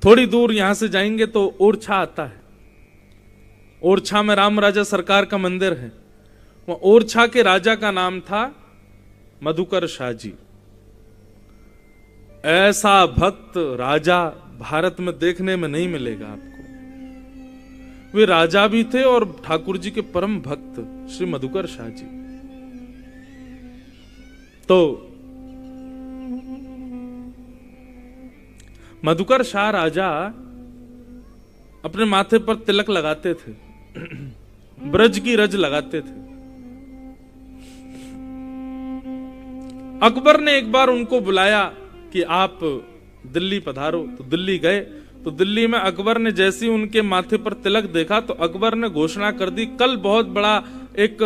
थोड़ी दूर यहां से जाएंगे तो ओरछा आता है। ओरछा में राम राजा सरकार का मंदिर है। वह ओरछा के राजा का नाम था मधुकर शाह जी। ऐसा भक्त राजा भारत में देखने में नहीं मिलेगा आपको। वे राजा भी थे और ठाकुर जी के परम भक्त श्री मधुकर शाह जी। तो मधुकर शाह राजा अपने माथे पर तिलक लगाते थे, ब्रज की रज लगाते थे। अकबर ने एक बार उनको बुलाया कि आप दिल्ली पधारो, तो दिल्ली गए। तो दिल्ली में अकबर ने जैसे ही उनके माथे पर तिलक देखा तो अकबर ने घोषणा कर दी, कल बहुत बड़ा एक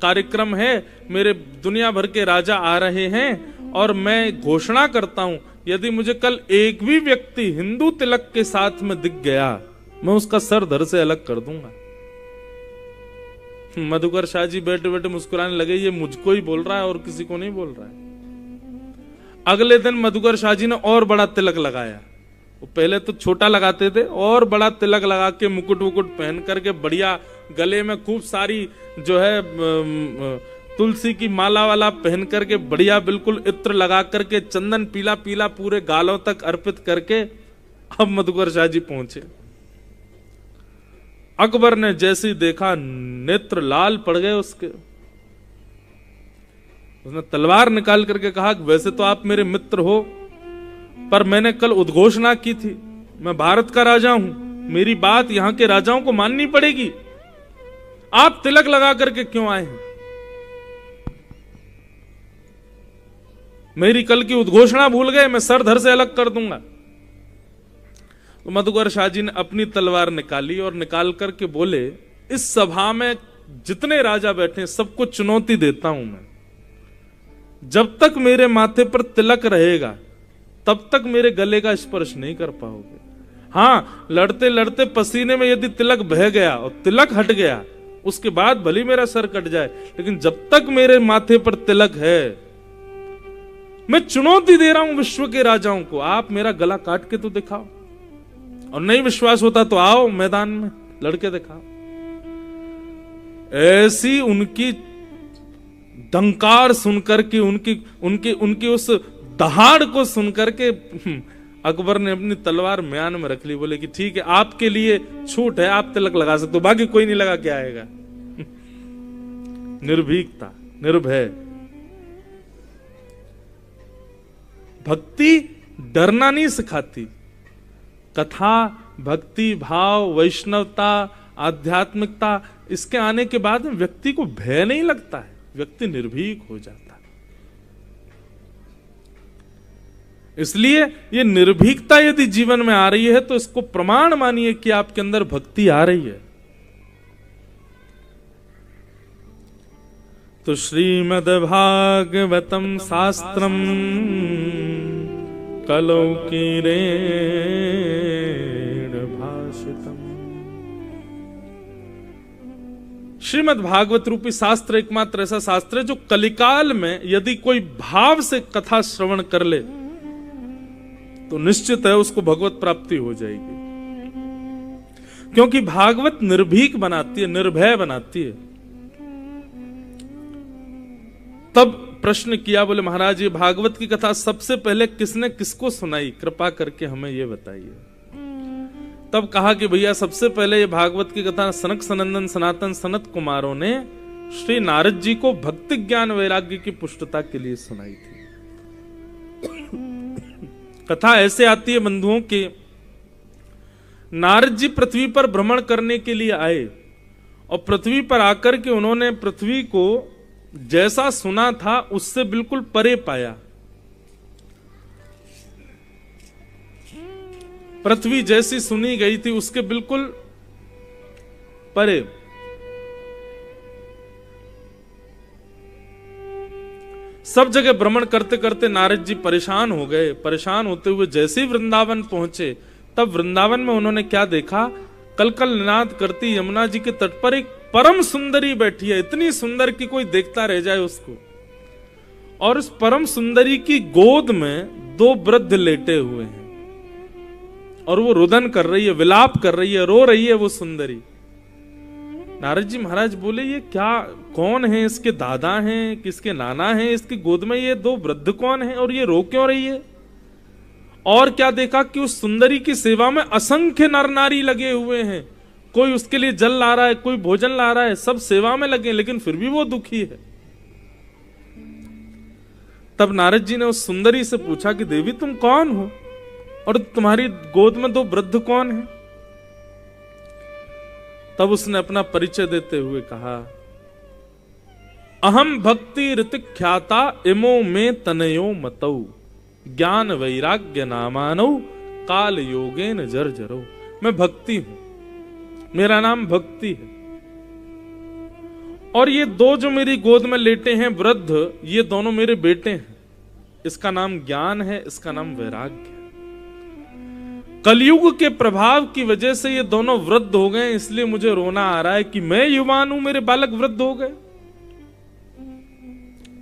कार्यक्रम है, मेरे दुनिया भर के राजा आ रहे हैं और मैं घोषणा करता हूं यदि मुझे कल एक भी व्यक्ति हिंदू तिलक के साथ में दिख गया मैं उसका सर धड़ से अलग कर दूंगा। मधुकर शाह जी बैठे बैठे मुस्कुराने लगे, ये मुझको ही बोल रहा है और किसी को नहीं बोल रहा है। अगले दिन मधुकर शाह जी ने और बड़ा तिलक लगाया। वो पहले तो छोटा लगाते थे और बड़ा तिलक लगा के मुकुट वुकुट पहन करके बढ़िया गले में खूब सारी जो है तुलसी की माला वाला पहन करके बढ़िया बिल्कुल इत्र लगा करके चंदन पीला पीला पूरे गालों तक अर्पित करके अब मधुकर शाह जी पहुंचे। अकबर ने जैसे ही देखा नेत्र लाल पड़ गए उसके। उसने तलवार निकाल करके कहा, वैसे तो आप मेरे मित्र हो पर मैंने कल उद्घोषणा की थी, मैं भारत का राजा हूं, मेरी बात यहां के राजाओं को माननी पड़ेगी। आप तिलक लगा करके क्यों आए हैं? मेरी कल की उद्घोषणा भूल गए, मैं सर धड़ से अलग कर दूंगा। तो मधुकर शाह जी ने अपनी तलवार निकाली और निकाल करके बोले, इस सभा में जितने राजा बैठे सबको चुनौती देता हूं मैं, जब तक मेरे माथे पर तिलक रहेगा तब तक मेरे गले का स्पर्श नहीं कर पाओगे। हां, लड़ते लड़ते पसीने में यदि तिलक बह गया और तिलक हट गया उसके बाद भले मेरा सर कट जाए, लेकिन जब तक मेरे माथे पर तिलक है मैं चुनौती दे रहा हूं विश्व के राजाओं को, आप मेरा गला काट के तो दिखाओ। और नहीं विश्वास होता तो आओ मैदान में लड़के दिखाओ। ऐसी उनकी डंकार सुनकर के उनकी उस दहाड़ को सुनकर के अकबर ने अपनी तलवार म्यान में रख ली। बोले कि ठीक है, आपके लिए छूट है, आप तिलक लगा सकते हो, बाकी कोई नहीं लगा के आएगा। निर्भीकता, निर्भय भक्ति डरना नहीं सिखाती। कथा, भक्ति भाव, वैष्णवता, आध्यात्मिकता, इसके आने के बाद में व्यक्ति को भय नहीं लगता है, व्यक्ति निर्भीक हो जाता है। इसलिए ये निर्भीकता यदि जीवन में आ रही है तो इसको प्रमाण मानिए कि आपके अंदर भक्ति आ रही है। तो श्रीमद् भागवतम शास्त्रम कलौकीरेण भाषितम। श्रीमद् भागवत रूपी शास्त्र एकमात्र ऐसा शास्त्र है जो कलिकाल में यदि कोई भाव से कथा श्रवण कर ले तो निश्चित है उसको भगवत प्राप्ति हो जाएगी। क्योंकि भागवत निर्भीक बनाती है, निर्भय बनाती है। तब प्रश्न किया, बोले महाराज ये भागवत की कथा सबसे पहले किसने किसको सुनाई, कृपा करके हमें ये बताइए। तब कहा कि भैया सबसे पहले ये भागवत की कथा सनक सनंदन सनातन सनत कुमारों ने श्री नारद जी को भक्ति ज्ञान वैराग्य की पुष्टता के लिए सुनाई थी। कथा ऐसे आती है बंधुओं के, नारद जी पृथ्वी पर भ्रमण करने के लिए आए और पृथ्वी पर आकर के उन्होंने पृथ्वी को जैसा सुना था उससे बिल्कुल परे पाया। पृथ्वी जैसी सुनी गई थी उसके बिल्कुल परे। सब जगह भ्रमण करते करते नारद जी परेशान हो गए। परेशान होते हुए जैसे ही वृंदावन पहुंचे तब वृंदावन में उन्होंने क्या देखा, कलकल निनाद करती यमुना जी के तट पर एक परम सुंदरी बैठी है, इतनी सुंदर कि कोई देखता रह जाए उसको। और उस परम सुंदरी की गोद में दो वृद्ध लेटे हुए हैं और वो रुदन कर रही है, विलाप कर रही है, रो रही है वो सुंदरी। नारद जी महाराज बोले ये क्या, कौन है, इसके दादा हैं, किसके नाना हैं, इसकी गोद में ये दो वृद्ध कौन है और ये रो क्यों रही है? और क्या देखा कि उस सुंदरी की सेवा में असंख्य नर नारी लगे हुए हैं, कोई उसके लिए जल ला रहा है, कोई भोजन ला रहा है, सब सेवा में लगे, लेकिन फिर भी वो दुखी है। तब नारद जी ने उस सुंदरी से पूछा कि देवी तुम कौन हो और तुम्हारी गोद में दो वृद्ध कौन है? तब उसने अपना परिचय देते हुए कहा, अहम भक्ति ऋतिक ख्याता इमो में तनयो मतौ ज्ञान वैराग्य नामानौ काल योगेन जर्जरो। मैं भक्ति हूं, मेरा नाम भक्ति है। और ये दो जो मेरी गोद में लेटे हैं वृद्ध, ये दोनों मेरे बेटे हैं। इसका नाम ज्ञान है, इसका नाम वैराग्य है। कलयुग के प्रभाव की वजह से ये दोनों वृद्ध हो गए, इसलिए मुझे रोना आ रहा है कि मैं युवान हूं, मेरे बालक वृद्ध हो गए।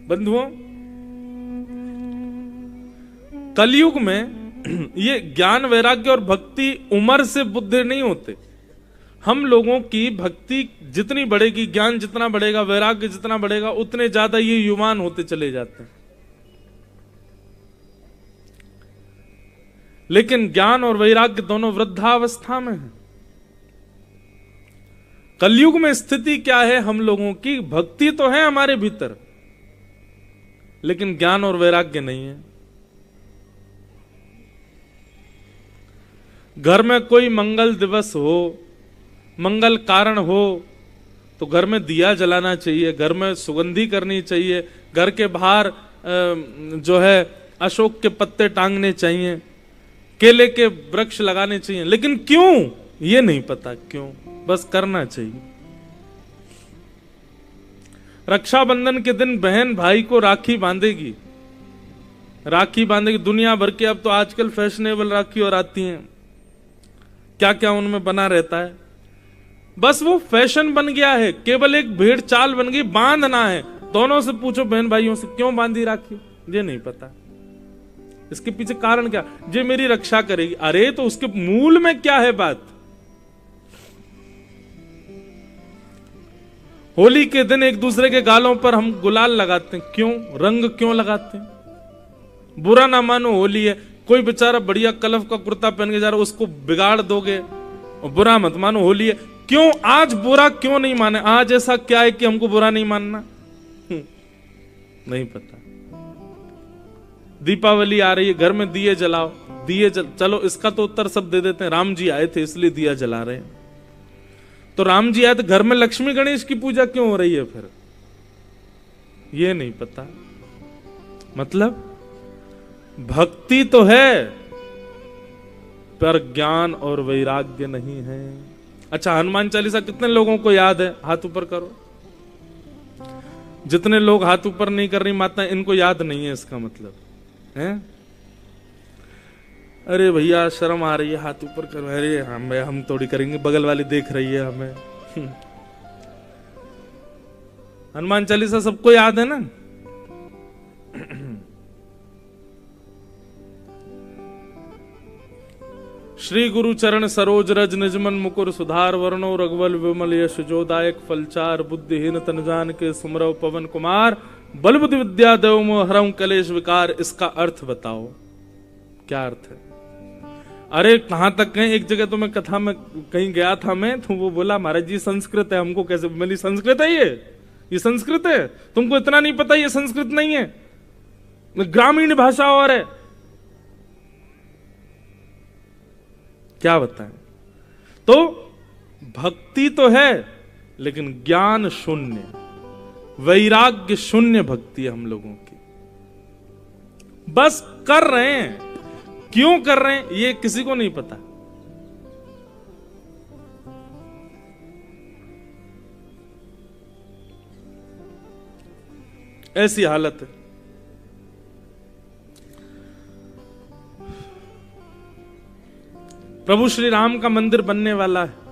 बंधुओं, कलयुग में ये ज्ञान वैराग्य और भक्ति उम्र से बुद्धि नहीं होते। हम लोगों की भक्ति जितनी बढ़ेगी, ज्ञान जितना बढ़ेगा, वैराग्य जितना बढ़ेगा, उतने ज्यादा ये युवान होते चले जाते हैं। लेकिन ज्ञान और वैराग्य दोनों वृद्धावस्था में है। कलयुग में स्थिति क्या है हम लोगों की? भक्ति तो है हमारे भीतर, लेकिन ज्ञान और वैराग्य नहीं है। घर में कोई मंगल दिवस हो, मंगल कारण हो, तो घर में दिया जलाना चाहिए, घर में सुगंधी करनी चाहिए, घर के बाहर जो है अशोक के पत्ते टांगने चाहिए, केले के वृक्ष लगाने चाहिए। लेकिन क्यों ये नहीं पता, क्यों, बस करना चाहिए। रक्षाबंधन के दिन बहन भाई को राखी बांधेगी, राखी बांधेगी। दुनिया भर के अब तो आजकल फैशनेबल राखी और आती हैं, क्या क्या उनमें बना रहता है। बस वो फैशन बन गया है, केवल एक भेड़ चाल बन गई, बांधना है। दोनों से पूछो बहन भाइयों से, क्यों बांधी राखी? ये नहीं पता। इसके पीछे कारण क्या? ये मेरी रक्षा करेगी। अरे तो उसके मूल में क्या है बात? होली के दिन एक दूसरे के गालों पर हम गुलाल लगाते हैं, क्यों? रंग क्यों लगाते हैं? बुरा ना मानो, होली है, कोई बेचारा बढ़िया कलफ का कुर्ता पहन के जा रहा है, उसको बिगाड़ दोगे, और बुरा मत मानो, होली है। क्यों आज बुरा क्यों नहीं माने? आज ऐसा क्या है कि हमको बुरा नहीं मानना? नहीं पता। दीपावली आ रही है, घर में दिए जलाओ, चलो इसका तो उत्तर सब दे देते हैं, राम जी आए थे इसलिए दिया जला रहे हैं। तो राम जी आए तो घर में लक्ष्मी गणेश की पूजा क्यों हो रही है फिर? ये नहीं पता। मतलब भक्ति तो है पर ज्ञान और वैराग्य नहीं है। अच्छा, हनुमान चालीसा कितने लोगों को याद है? हाथ ऊपर करो। जितने लोग हाथ ऊपर नहीं कर रही माता, इनको याद नहीं है, इसका मतलब है। अरे भैया शर्म आ रही है, हाथ ऊपर करो। अरे हम थोड़ी करेंगे, बगल वाली देख रही है हमें। हनुमान चालीसा सबको याद है ना? श्री गुरु चरण सरोज रज निजमन मुकुर सुधार वर्णो रघुवल विमल यश जोदायक फलचार बुद्धिहीन तन जान के सुमरव पवन कुमार बल बुद्धि विद्या देव मोह हरऊं कलेश विकार। इसका अर्थ बताओ, क्या अर्थ है? अरे कहां तक कहें? एक जगह तो मैं कथा में कहीं गया था मैं, तो वो बोला महाराज जी संस्कृत है, हमको कैसे? मेरी संस्कृत है ये संस्कृत है? तुमको इतना नहीं पता ये संस्कृत नहीं है, ग्रामीण भाषा और है। क्या बताएं? तो भक्ति तो है लेकिन ज्ञान शून्य, वैराग्य शून्य भक्ति है हम लोगों की। बस कर रहे हैं, क्यों कर रहे हैं ये किसी को नहीं पता। ऐसी हालत है। प्रभु श्री राम का मंदिर बनने वाला है।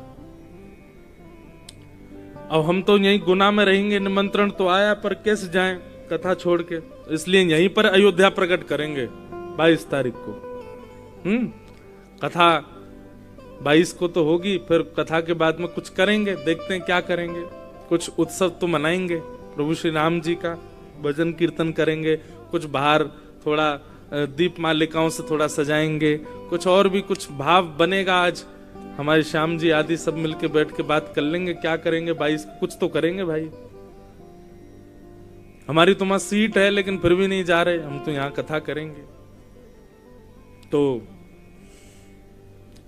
अब हम तो यहीं गुना में रहेंगे, निमंत्रण तो आया पर कैसे जाएं कथा छोड़ के, इसलिए यहीं पर अयोध्या प्रकट करेंगे 22 तारीख को। कथा 22 को तो होगी, फिर कथा के बाद में कुछ करेंगे, देखते हैं क्या करेंगे। कुछ उत्सव तो मनाएंगे प्रभु श्री राम जी का, भजन कीर्तन करेंगे, कुछ बाहर थोड़ा दीप मालिकाओं से थोड़ा सजाएंगे, कुछ और भी कुछ भाव बनेगा। आज हमारे श्याम जी आदि सब मिलके बैठ के बात कर लेंगे क्या करेंगे 22 को, कुछ तो करेंगे भाई। हमारी तो वहां सीट है लेकिन फिर भी नहीं जा रहे, हम तो यहां कथा करेंगे। तो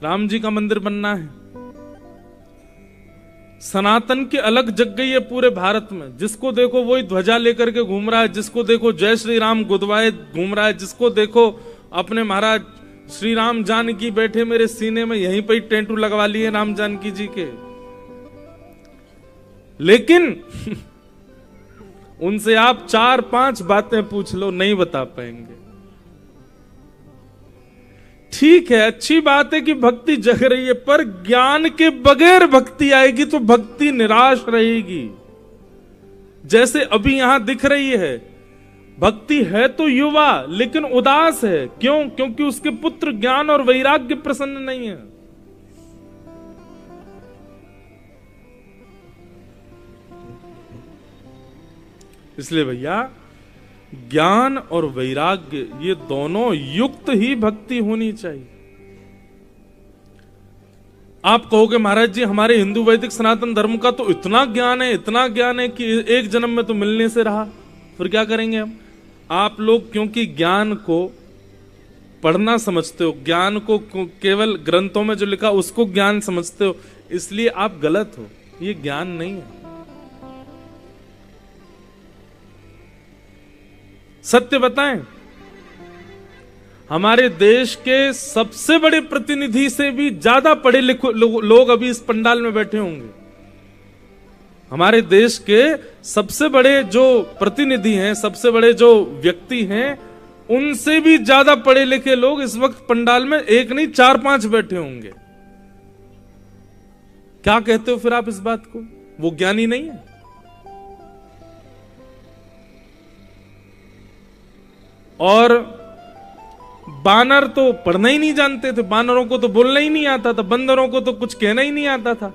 राम जी का मंदिर बनना है, सनातन की अलग जग गई है पूरे भारत में। जिसको देखो वही ध्वजा लेकर के घूम रहा है, जिसको देखो जय श्री राम गुदवाए घूम रहा है, जिसको देखो अपने महाराज श्री राम जानकी बैठे मेरे सीने में, यहीं पे ही टेंटू लगवा लिए राम जानकी जी के। लेकिन उनसे आप 4-5 बातें पूछ लो, नहीं बता पाएंगे। ठीक है, अच्छी बात है कि भक्ति जग रही है, पर ज्ञान के बगैर भक्ति आएगी तो भक्ति निराश रहेगी। जैसे अभी यहां दिख रही है, भक्ति है तो युवा लेकिन उदास है। क्यों? क्योंकि उसके पुत्र ज्ञान और वैराग्य प्रसन्न नहीं है। इसलिए भैया ज्ञान और वैराग्य ये दोनों युक्त ही भक्ति होनी चाहिए। आप कहोगे महाराज जी हमारे हिंदू वैदिक सनातन धर्म का तो इतना ज्ञान है कि एक जन्म में तो मिलने से रहा, फिर क्या करेंगे हम? आप लोग क्योंकि ज्ञान को पढ़ना समझते हो, ज्ञान को केवल ग्रंथों में जो लिखा उसको ज्ञान समझते हो, इसलिए आप गलत हो। ये ज्ञान नहीं है। सत्य बताएं, हमारे देश के सबसे बड़े प्रतिनिधि से भी ज्यादा पढ़े लिखे लोग अभी इस पंडाल में बैठे होंगे। हमारे देश के सबसे बड़े जो प्रतिनिधि हैं, सबसे बड़े जो व्यक्ति हैं, उनसे भी ज्यादा पढ़े लिखे लोग इस वक्त पंडाल में एक नहीं 4-5 बैठे होंगे। क्या कहते हो फिर आप इस बात को? वो ज्ञानी नहीं है? और बानर तो पढ़ना ही नहीं जानते थे, बानरों को तो बोलना ही नहीं आता था, बंदरों को तो कुछ कहना ही नहीं आता था।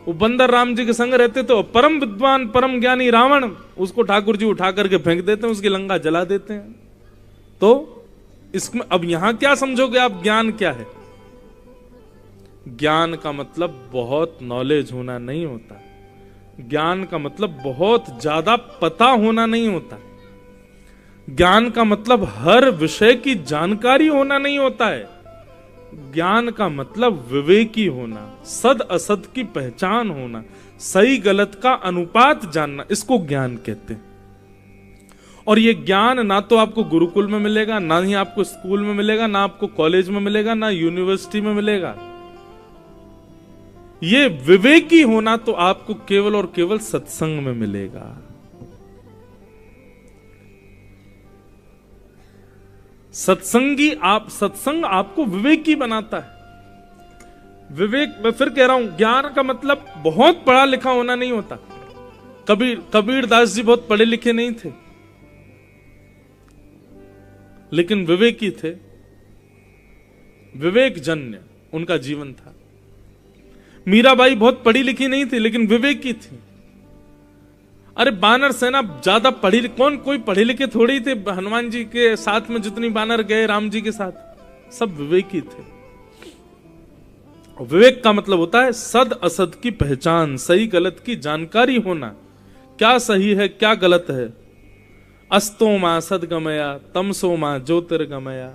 वो बंदर राम जी के संग रहते थे। परम विद्वान परम ज्ञानी रावण, उसको ठाकुर जी उठा करके फेंक देते हैं, उसकी लंका जला देते हैं। तो इसमें अब यहां क्या समझोगे आप? ज्ञान क्या है? ज्ञान का मतलब बहुत नॉलेज होना नहीं होता। ज्ञान का मतलब बहुत ज्यादा पता होना नहीं होता। ज्ञान का मतलब हर विषय की जानकारी होना नहीं होता है। ज्ञान का मतलब विवेकी होना, सद असद की पहचान होना, सही गलत का अनुपात जानना, इसको ज्ञान कहते हैं। और ये ज्ञान ना तो आपको गुरुकुल में मिलेगा, ना ही आपको स्कूल में मिलेगा, ना आपको कॉलेज में मिलेगा, ना यूनिवर्सिटी में मिलेगा। ये विवेकी होना तो आपको केवल और केवल सत्संग में मिलेगा। सत्संग आपको विवेकी बनाता है। विवेक, मैं फिर कह रहा हूं, ज्ञान का मतलब बहुत पढ़ा लिखा होना नहीं होता। कबीर दास जी बहुत पढ़े लिखे नहीं थे, लेकिन विवेकी थे। विवेक जन्य उनका जीवन था। मीराबाई बहुत पढ़ी लिखी नहीं थी, लेकिन विवेकी थी। अरे बानर सेना ज्यादा कोई पढ़े लिखे थोड़े ही थे। हनुमान जी के साथ में जितनी बानर गए राम जी के साथ, सब विवेकी थे। विवेक का मतलब होता है सद असद की पहचान, सही गलत की जानकारी होना। क्या सही है क्या गलत है। अस्तो मां सदगमया तमसो मां ज्योतिर्गमया।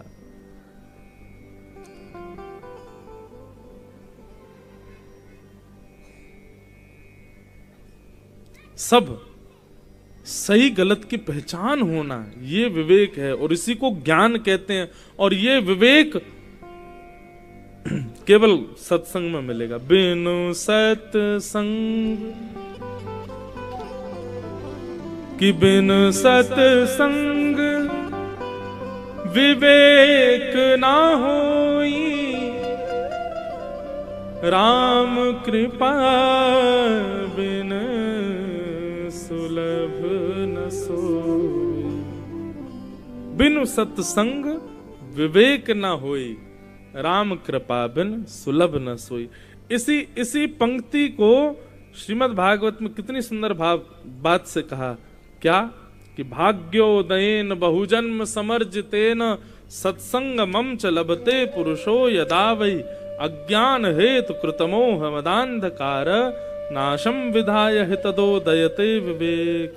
सब सही गलत की पहचान होना, ये विवेक है और इसी को ज्ञान कहते हैं। और ये विवेक केवल सत्संग में मिलेगा। बिनु सत्संग कि बिनु सत्संग विवेक ना होई, राम कृपा बिन सुलभ न सोई। बिनु सत्संग विवेक न होई, राम कृपा बिन सुलभ न सोई। इसी पंक्ति को श्रीमद् भागवत में कितनी सुंदर बात से कहा, क्या कि भाग्योदयेन बहुजन्म समर्जितेन सत्संग मम च लभते पुरुषो यदा वै अज्ञान हेतु कृतमोह मदांधकार नाशम विधाय हितदोदयते विवेक।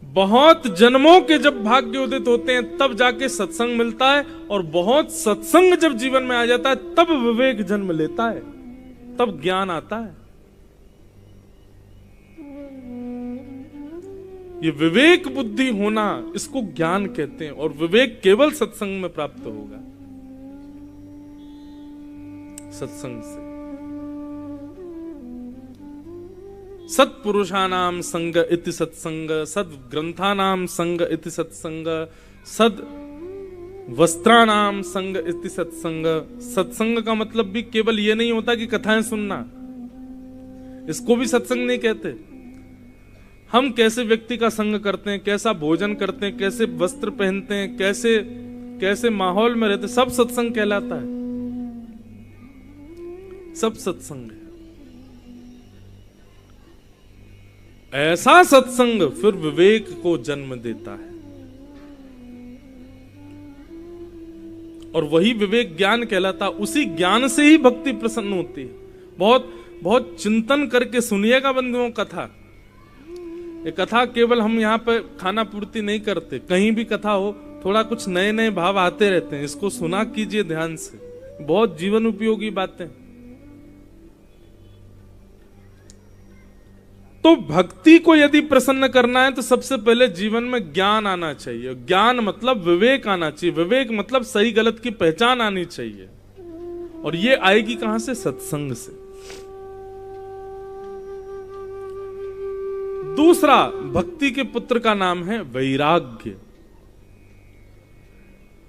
बहुत जन्मों के जब भाग्य उदित होते हैं तब जाके सत्संग मिलता है, और बहुत सत्संग जब जीवन में आ जाता है तब विवेक जन्म लेता है, तब ज्ञान आता है। ये विवेक बुद्धि होना, इसको ज्ञान कहते हैं, और विवेक केवल सत्संग में प्राप्त होगा, सत्संग से। सत्पुरुषानाम संग इति सत्संग, सद ग्रंथानाम संग इति सत्संग, सद वस्त्रानाम संग इति सत्संग। सत्संग का मतलब भी केवल ये नहीं होता कि कथाएं सुनना, इसको भी सत्संग नहीं कहते। हम कैसे व्यक्ति का संग करते हैं, कैसा भोजन करते हैं, कैसे वस्त्र पहनते हैं, कैसे कैसे माहौल में रहते, सब सत्संग कहलाता है, सब सत्संग है। ऐसा सत्संग फिर विवेक को जन्म देता है, और वही विवेक ज्ञान कहलाता। उसी ज्ञान से ही भक्ति प्रसन्न होती है। बहुत बहुत चिंतन करके सुनिएगा बंधुओं कथा। ये कथा केवल हम यहाँ पे खाना पूर्ति नहीं करते, कहीं भी कथा हो थोड़ा कुछ नए नए भाव आते रहते हैं, इसको सुना कीजिए ध्यान से, बहुत जीवन उपयोगी बातें। तो भक्ति को यदि प्रसन्न करना है तो सबसे पहले जीवन में ज्ञान आना चाहिए। ज्ञान मतलब विवेक आना चाहिए, विवेक मतलब सही गलत की पहचान आनी चाहिए, और ये आएगी कहां से? सत्संग से। दूसरा, भक्ति के पुत्र का नाम है वैराग्य।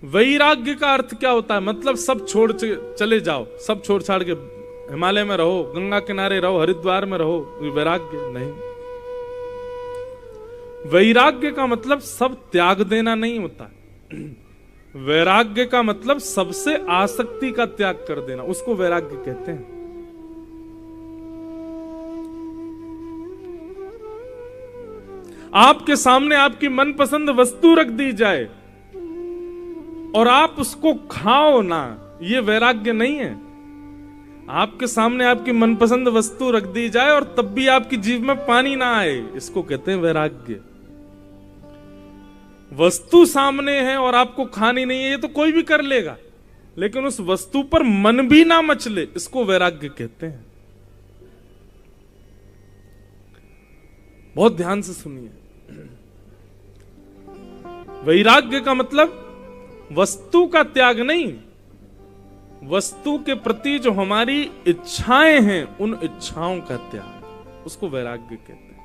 वैराग्य का अर्थ क्या होता है? मतलब सब छोड़ चले जाओ, सब छोड़ छाड़ के हिमालय में रहो, गंगा किनारे रहो, हरिद्वार में रहो, वैराग्य नहीं। वैराग्य का मतलब सब त्याग देना नहीं होता। वैराग्य का मतलब सबसे आसक्ति का त्याग कर देना, उसको वैराग्य कहते हैं। आपके सामने आपकी मनपसंद वस्तु रख दी जाए और आप उसको खाओ ना, ये वैराग्य नहीं है। आपके सामने आपकी मनपसंद वस्तु रख दी जाए और तब भी आपकी जीभ में पानी ना आए, इसको कहते हैं वैराग्य। वस्तु सामने है और आपको खानी नहीं है, ये तो कोई भी कर लेगा, लेकिन उस वस्तु पर मन भी ना मचले, इसको वैराग्य कहते हैं। बहुत ध्यान से सुनिए। वैराग्य का मतलब वस्तु का त्याग नहीं, वस्तु के प्रति जो हमारी इच्छाएं हैं उन इच्छाओं का त्याग, उसको वैराग्य कहते हैं।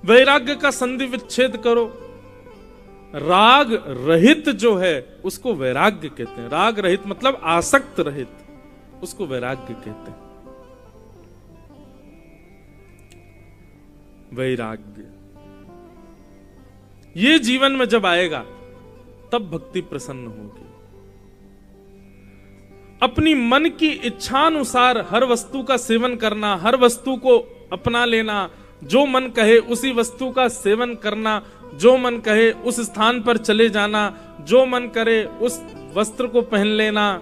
वैराग्य का संधि विच्छेद करो, राग रहित जो है उसको वैराग्य कहते हैं। राग रहित मतलब आसक्त रहित, उसको वैराग्य कहते हैं। वैराग्य ये जीवन में जब आएगा तब भक्ति प्रसन्न होगी। अपनी मन की इच्छानुसार हर वस्तु का सेवन करना, हर वस्तु को अपना लेना, जो मन कहे उसी वस्तु का सेवन करना, जो मन कहे उस स्थान पर चले जाना, जो मन करे उस वस्त्र को पहन लेना।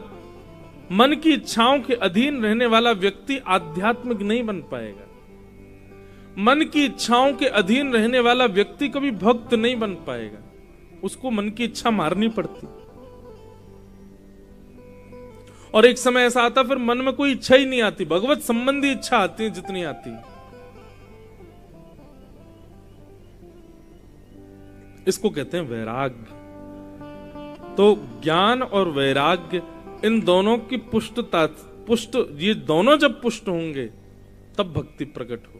मन की इच्छाओं के अधीन रहने वाला व्यक्ति आध्यात्मिक नहीं बन पाएगा। मन की इच्छाओं के अधीन रहने वाला व्यक्ति कभी भक्त नहीं बन पाएगा, उसको मन की इच्छा मारनी पड़ती। और एक समय ऐसा आता फिर मन में कोई इच्छा ही नहीं आती, भगवत संबंधी इच्छा आती है जितनी आती है। इसको कहते हैं वैराग्य। तो ज्ञान और वैराग्य इन दोनों की पुष्ट, ये दोनों जब पुष्ट होंगे तब भक्ति प्रकट हो।